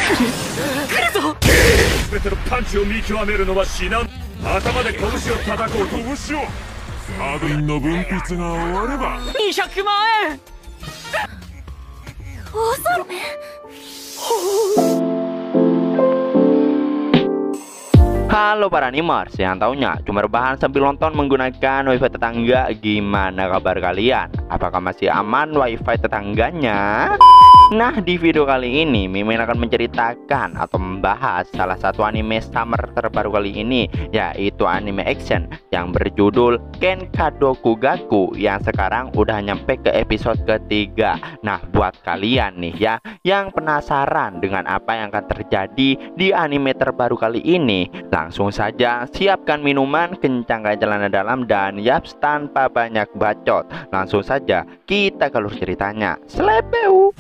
全てのパンチを見極めるのは至難。頭で拳を叩こうと。拳をサブインの分泌が終われば200万円。恐るめ。Halo para animers yang taunya cuma rebahan sambil nonton menggunakan wifi tetangga. Gimana kabar kalian? Apakah masih aman wifi tetangganya? Nah, di video kali ini Mimin akan menceritakan atau membahas salah satu anime summer terbaru kali ini, yaitu anime action yang berjudul Kenkadoku Gaku yang sekarang udah nyampe ke episode ketiga. Nah, buat kalian nih ya yang penasaran dengan apa yang akan terjadi di anime terbaru kali ini, langsung saja siapkan minuman, kencangkan celana dalam, dan yaps, tanpa banyak bacot, langsung saja kita ke alur ceritanya. Slepeu.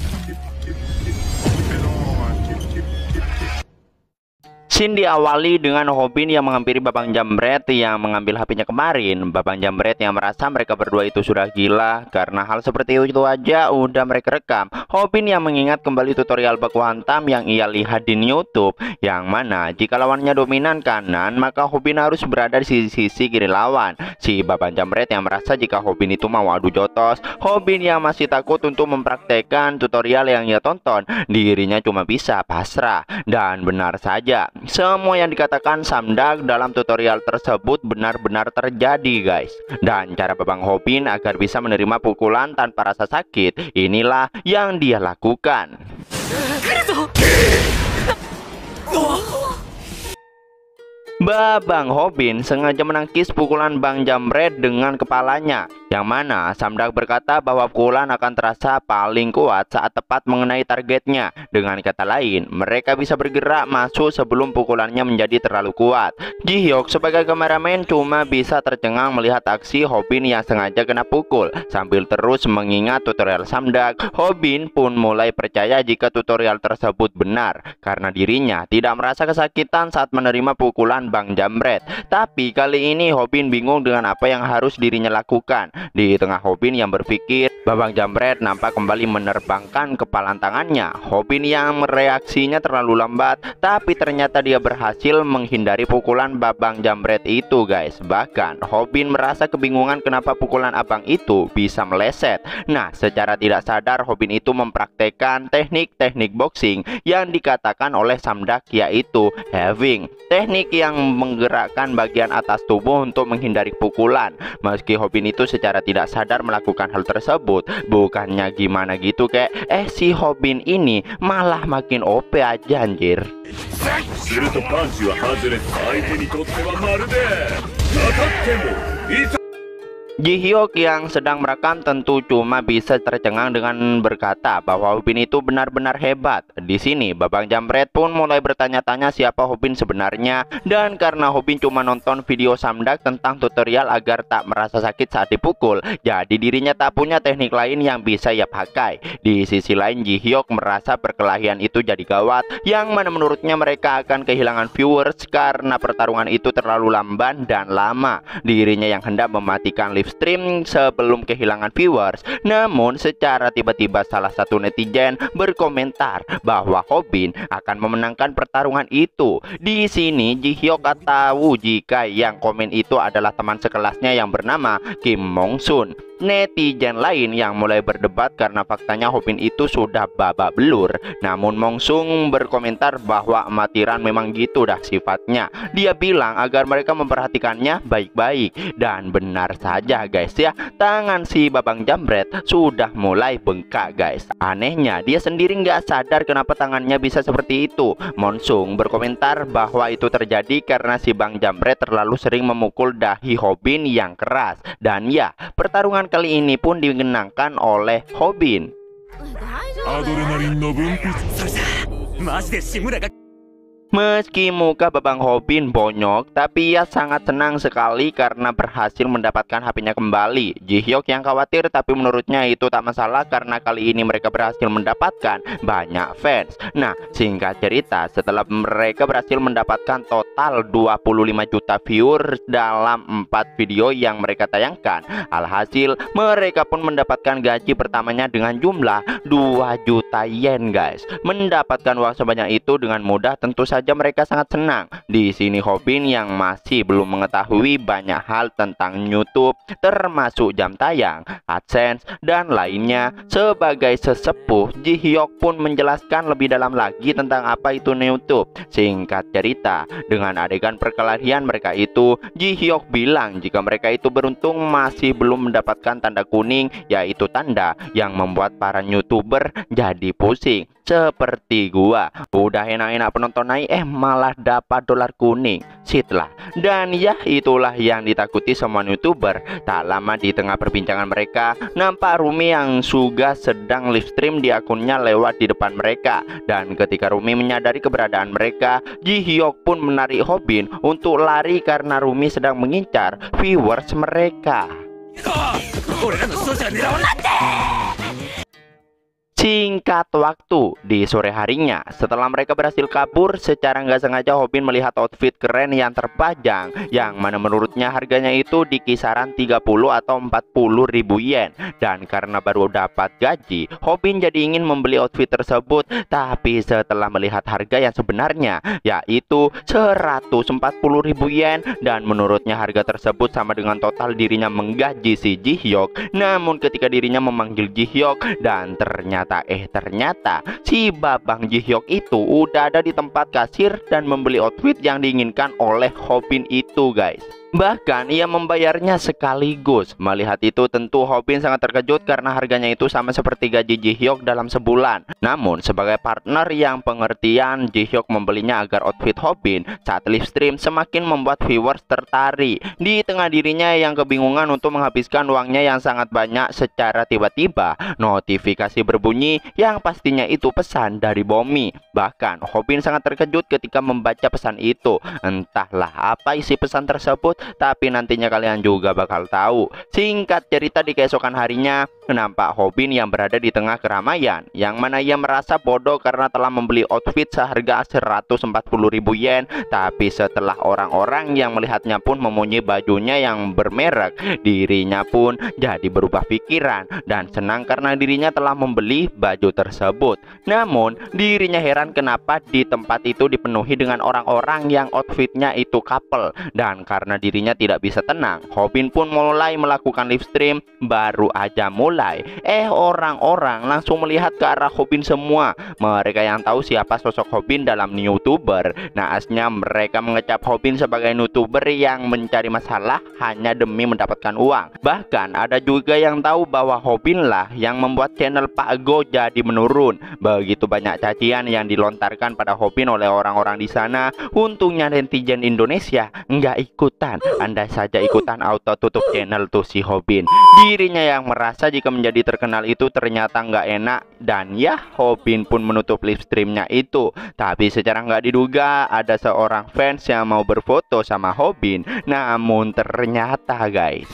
Scene diawali dengan Hobin yang menghampiri Babang Jambret yang mengambil HP-nya kemarin. Babang Jambret yang merasa mereka berdua itu sudah gila karena hal seperti itu aja udah mereka rekam. Hobin yang mengingat kembali tutorial baku hantam yang ia lihat di YouTube, yang mana jika lawannya dominan kanan, maka Hobin harus berada di sisi kiri lawan. Si Babang Jambret yang merasa jika Hobin itu mau adu jotos, Hobin yang masih takut untuk mempraktekkan tutorial yang ia tonton, dirinya cuma bisa pasrah. Dan benar saja, semua yang dikatakan Samdag dalam tutorial tersebut benar-benar terjadi, guys. Dan cara Babang Hobin agar bisa menerima pukulan tanpa rasa sakit, inilah yang dia lakukan. Babang Hobin sengaja menangkis pukulan Bang Jambret dengan kepalanya, yang mana Samdag berkata bahwa pukulan akan terasa paling kuat saat tepat mengenai targetnya. Dengan kata lain, mereka bisa bergerak masuk sebelum pukulannya menjadi terlalu kuat. Ji-hyuk sebagai kameramen cuma bisa tercengang melihat aksi Hobin yang sengaja kena pukul. Sambil terus mengingat tutorial Samdag, Hobin pun mulai percaya jika tutorial tersebut benar, karena dirinya tidak merasa kesakitan saat menerima pukulan Bang Jambret. Tapi kali ini Hobin bingung dengan apa yang harus dirinya lakukan. Di tengah Hobin yang berpikir, Babang Jambret nampak kembali menerbangkan kepalan tangannya. Hobin yang reaksinya terlalu lambat, tapi ternyata dia berhasil menghindari pukulan Babang Jambret itu, guys. Bahkan Hobin merasa kebingungan kenapa pukulan abang itu bisa meleset. Nah, secara tidak sadar Hobin itu mempraktekkan teknik-teknik boxing yang dikatakan oleh Samdag, yaitu having, teknik yang menggerakkan bagian atas tubuh untuk menghindari pukulan. Meski Hobin itu secara tidak sadar melakukan hal tersebut, bukannya gimana gitu kayak si Hobin ini malah makin OP aja, anjir. Ji-hyuk yang sedang merekam tentu cuma bisa tercengang dengan berkata bahwa Hobin itu benar-benar hebat. Di sini Babang Jambret pun mulai bertanya-tanya siapa Hobin sebenarnya, dan karena Hobin cuma nonton video Samdag tentang tutorial agar tak merasa sakit saat dipukul, jadi dirinya tak punya teknik lain yang bisa ia pakai. Di sisi lain, Ji-hyuk merasa perkelahian itu jadi gawat, yang mana menurutnya mereka akan kehilangan viewers karena pertarungan itu terlalu lamban dan lama. Dirinya yang hendak mematikan live stream sebelum kehilangan viewers. Namun secara tiba-tiba salah satu netizen berkomentar bahwa Hobin akan memenangkan pertarungan itu. Di sini Ji-hyuk tahu jika yang komen itu adalah teman sekelasnya yang bernama Kim Mong-sun. Netizen lain yang mulai berdebat karena faktanya Hobin itu sudah babak belur. Namun Mong-sun berkomentar bahwa amatiran memang gitu dah sifatnya. Dia bilang agar mereka memperhatikannya baik-baik. Dan benar saja, guys ya, tangan si Babang Jambret sudah mulai bengkak, guys. Anehnya dia sendiri nggak sadar kenapa tangannya bisa seperti itu. Mong-sun berkomentar bahwa itu terjadi karena si Bang Jambret terlalu sering memukul dahi Hobin yang keras. Dan ya, pertarungan kali ini pun dimenangkan oleh Hobin. Meski muka Babang Hobin bonyok, tapi ia sangat senang sekali karena berhasil mendapatkan HP-nya kembali. Ji-hyuk yang khawatir, tapi menurutnya itu tak masalah karena kali ini mereka berhasil mendapatkan banyak fans. Nah, singkat cerita, setelah mereka berhasil mendapatkan total total 25 juta viewer dalam 4 video yang mereka tayangkan. Alhasil mereka pun mendapatkan gaji pertamanya dengan jumlah 2 juta yen guys. Mendapatkan uang sebanyak itu dengan mudah, tentu saja mereka sangat senang. Di sini Hobin yang masih belum mengetahui banyak hal tentang YouTube, termasuk jam tayang, AdSense, dan lainnya. Sebagai sesepuh, Ji Hyuk pun menjelaskan lebih dalam lagi tentang apa itu YouTube. Singkat cerita, dengan adegan perkelahian mereka itu, Ji Hyuk bilang jika mereka itu beruntung masih belum mendapatkan tanda kuning, yaitu tanda yang membuat para YouTuber jadi pusing. Seperti gua, udah enak-enak penonton naik, malah dapat dolar kuning. Shit lah. Dan ya, itulah yang ditakuti semua YouTuber. Tak lama di tengah perbincangan mereka, nampak Rumi yang juga sedang live stream di akunnya lewat di depan mereka. Dan ketika Rumi menyadari keberadaan mereka, Ji Hyuk pun menarik Hobin untuk lari karena Rumi sedang mengincar viewers mereka. Singkat waktu, di sore harinya, setelah mereka berhasil kabur, secara nggak sengaja Hobin melihat outfit keren yang terpajang, yang mana menurutnya harganya itu di kisaran 30 atau 40 ribu yen. Dan karena baru dapat gaji, Hobin jadi ingin membeli outfit tersebut. Tapi setelah melihat harga yang sebenarnya, yaitu 140 ribu yen, dan menurutnya harga tersebut sama dengan total dirinya menggaji si Ji Hyuk. Namun ketika dirinya memanggil Ji Hyuk, dan ternyata si Babang Ji Hyuk itu udah ada di tempat kasir dan membeli outfit yang diinginkan oleh Hobin itu guys. Bahkan ia membayarnya sekaligus. Melihat itu tentu Hobin sangat terkejut karena harganya itu sama seperti gaji Ji Hyuk dalam sebulan. Namun sebagai partner yang pengertian, Ji Hyuk membelinya agar outfit Hobin saat live stream semakin membuat viewers tertarik. Di tengah dirinya yang kebingungan untuk menghabiskan uangnya yang sangat banyak, secara tiba-tiba notifikasi berbunyi yang pastinya itu pesan dari Bomi. Bahkan Hobin sangat terkejut ketika membaca pesan itu. Entahlah apa isi pesan tersebut, tapi nantinya kalian juga bakal tahu. Singkat cerita, di keesokan harinya nampak Hobin yang berada di tengah keramaian, yang mana ia merasa bodoh karena telah membeli outfit seharga 140 ribu yen. Tapi setelah orang-orang yang melihatnya pun memuji bajunya yang bermerek, dirinya pun jadi berubah pikiran dan senang karena dirinya telah membeli baju tersebut. Namun dirinya heran kenapa di tempat itu dipenuhi dengan orang-orang yang outfitnya itu couple. Dan karena dirinya tidak bisa tenang, Hobin pun mulai melakukan live stream. Baru aja mulai, orang-orang langsung melihat ke arah Hobin semua. Mereka yang tahu siapa sosok Hobin dalam YouTuber, naasnya mereka mengecap Hobin sebagai YouTuber yang mencari masalah hanya demi mendapatkan uang. Bahkan ada juga yang tahu bahwa Hobin lah yang membuat channel Pak Go jadi menurun. Begitu banyak cacian yang dilontarkan pada Hobin oleh orang-orang di sana. Untungnya netizen Indonesia nggak ikutan. Andai saja ikutan, auto tutup channel tuh si Hobin. Dirinya yang merasa jika menjadi terkenal itu ternyata nggak enak, dan ya Hobin pun menutup live streamnya itu. Tapi secara nggak diduga ada seorang fans yang mau berfoto sama Hobin. Namun ternyata guys,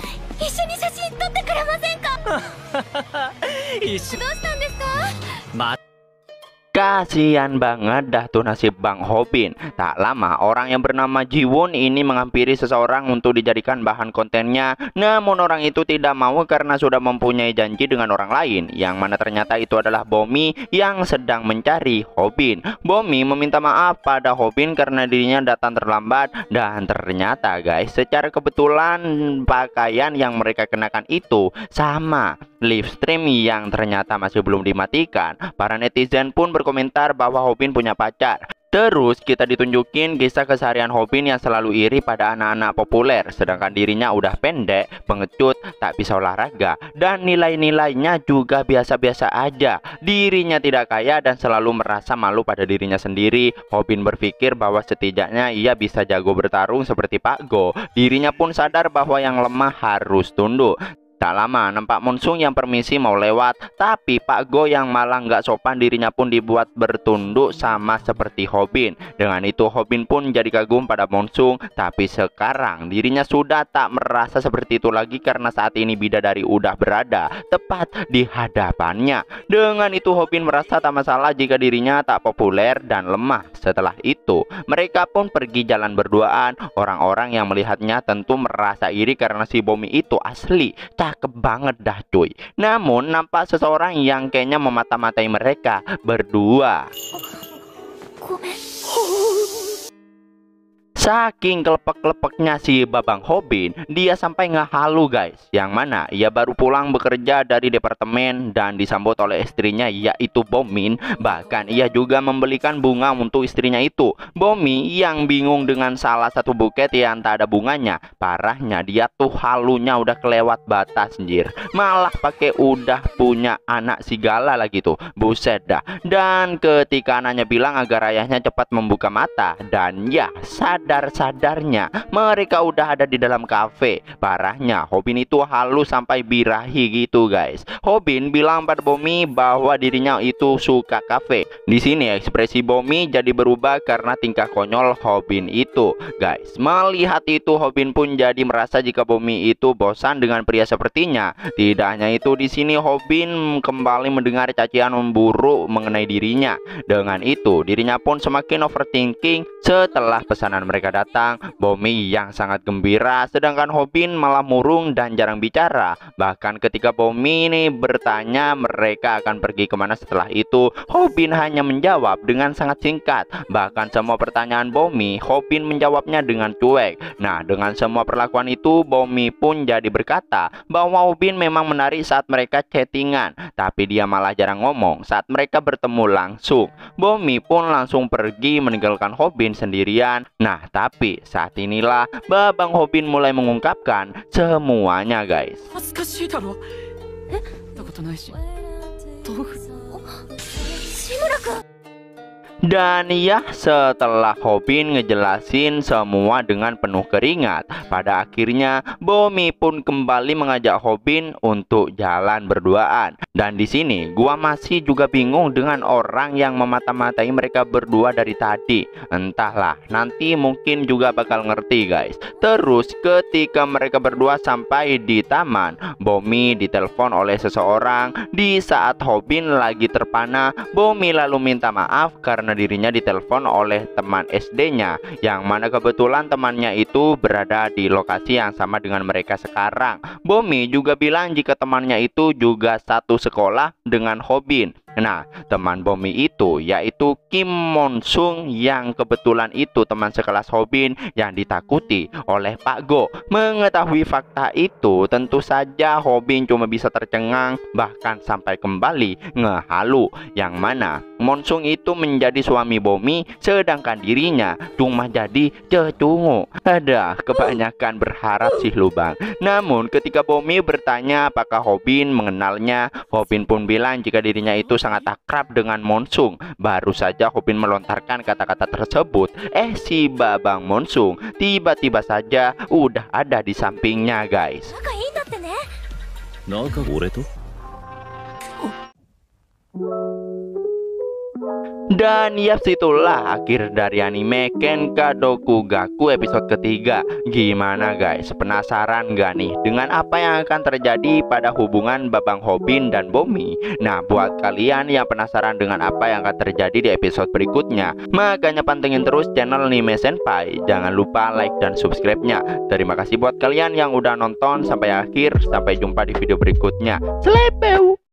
kasihan banget dah tuh nasib Bang Hobin. Tak lama orang yang bernama Jiwon ini menghampiri seseorang untuk dijadikan bahan kontennya. Namun orang itu tidak mau karena sudah mempunyai janji dengan orang lain, yang mana ternyata itu adalah Bomi yang sedang mencari Hobin. Bomi meminta maaf pada Hobin karena dirinya datang terlambat. Dan ternyata guys, secara kebetulan pakaian yang mereka kenakan itu sama live stream yang ternyata masih belum dimatikan. Para netizen pun berkomentar bahwa Hobin punya pacar. Terus kita ditunjukin kisah keseharian Hobin yang selalu iri pada anak-anak populer, sedangkan dirinya udah pendek, pengecut, tak bisa olahraga, dan nilai-nilainya juga biasa-biasa aja. Dirinya tidak kaya dan selalu merasa malu pada dirinya sendiri. Hobin berpikir bahwa setidaknya ia bisa jago bertarung seperti Pak Go. Dirinya pun sadar bahwa yang lemah harus tunduk. Tak lama nampak Monsung yang permisi mau lewat, tapi Pak Go yang malah nggak sopan dirinya pun dibuat bertunduk sama seperti Hobin. Dengan itu Hobin pun jadi kagum pada Monsung, tapi sekarang dirinya sudah tak merasa seperti itu lagi karena saat ini bidadari udah berada tepat di hadapannya. Dengan itu Hobin merasa tak masalah jika dirinya tak populer dan lemah. Setelah itu mereka pun pergi jalan berduaan. Orang-orang yang melihatnya tentu merasa iri karena si Bomi itu asli cakep banget dah cuy. Namun nampak seseorang yang kayaknya memata-matai mereka berdua. Saking kelepek-kelepeknya si Babang Hobin, dia sampai ngehalu guys. Yang mana ia baru pulang bekerja dari departemen dan disambut oleh istrinya yaitu Bomin. Bahkan ia juga membelikan bunga untuk istrinya itu. Bomi yang bingung dengan salah satu buket yang tak ada bunganya. Parahnya dia tuh halunya udah kelewat batas anjir. Malah pakai udah punya anak segala lagi tuh. Buset dah. Dan ketika anaknya bilang agar ayahnya cepat membuka mata, dan ya sadar-sadarnya mereka udah ada di dalam kafe. Parahnya Hobin itu halus sampai birahi gitu guys. Hobin bilang pada Bomi bahwa dirinya itu suka kafe. Di sini ekspresi Bomi jadi berubah karena tingkah konyol Hobin itu guys. Melihat itu Hobin pun jadi merasa jika Bomi itu bosan dengan pria sepertinya. Tidak hanya itu, di sini Hobin kembali mendengar cacian buruk mengenai dirinya. Dengan itu dirinya pun semakin overthinking. Setelah pesanan mereka datang, Bomi yang sangat gembira, sedangkan Hobin malah murung dan jarang bicara. Bahkan ketika Bomi ini bertanya mereka akan pergi kemana setelah itu, Hobin hanya menjawab dengan sangat singkat. Bahkan semua pertanyaan Bomi, Hobin menjawabnya dengan cuek. Nah, dengan semua perlakuan itu, Bomi pun jadi berkata bahwa Hobin memang menarik saat mereka chattingan, tapi dia malah jarang ngomong saat mereka bertemu langsung. Bomi pun langsung pergi meninggalkan Hobin sendirian. Nah, tapi saat inilah Babang Hobin mulai mengungkapkan semuanya guys. Dan ya, setelah Hobin ngejelasin semua dengan penuh keringat, pada akhirnya Bomi pun kembali mengajak Hobin untuk jalan berduaan. Dan di sini gua masih juga bingung dengan orang yang memata-matai mereka berdua dari tadi. Entahlah, nanti mungkin juga bakal ngerti guys. Terus ketika mereka berdua sampai di taman, Bomi ditelepon oleh seseorang. Di saat Hobin lagi terpana, Bomi lalu minta maaf karena dirinya ditelepon oleh teman SD-nya, yang mana kebetulan temannya itu berada di lokasi yang sama dengan mereka sekarang. Bomi juga bilang jika temannya itu juga satu sekolah dengan Hobin. Nah, teman Bomi itu yaitu Kim Monsung, yang kebetulan itu teman sekelas Hobin yang ditakuti oleh Pak Go. Mengetahui fakta itu, tentu saja Hobin cuma bisa tercengang, bahkan sampai kembali ngehalu, yang mana Monsung itu menjadi suami Bomi, sedangkan dirinya cuma jadi cecungu. Ada kebanyakan berharap sih lubang. Namun ketika Bomi bertanya apakah Hobin mengenalnya, Hobin pun bilang jika dirinya itu sangat akrab dengan Monsung. Baru saja Hobin melontarkan kata-kata tersebut, si Babang Monsung tiba-tiba saja udah ada di sampingnya guys. Dan ya, itulah akhir dari anime Kenka Dokugaku episode ketiga. Gimana guys? Penasaran gak nih dengan apa yang akan terjadi pada hubungan Babang Hobin dan Bomi? Nah, buat kalian yang penasaran dengan apa yang akan terjadi di episode berikutnya, makanya pantengin terus channel Anime Senpai. Jangan lupa like dan subscribe-nya. Terima kasih buat kalian yang udah nonton sampai akhir. Sampai jumpa di video berikutnya. Selepeu.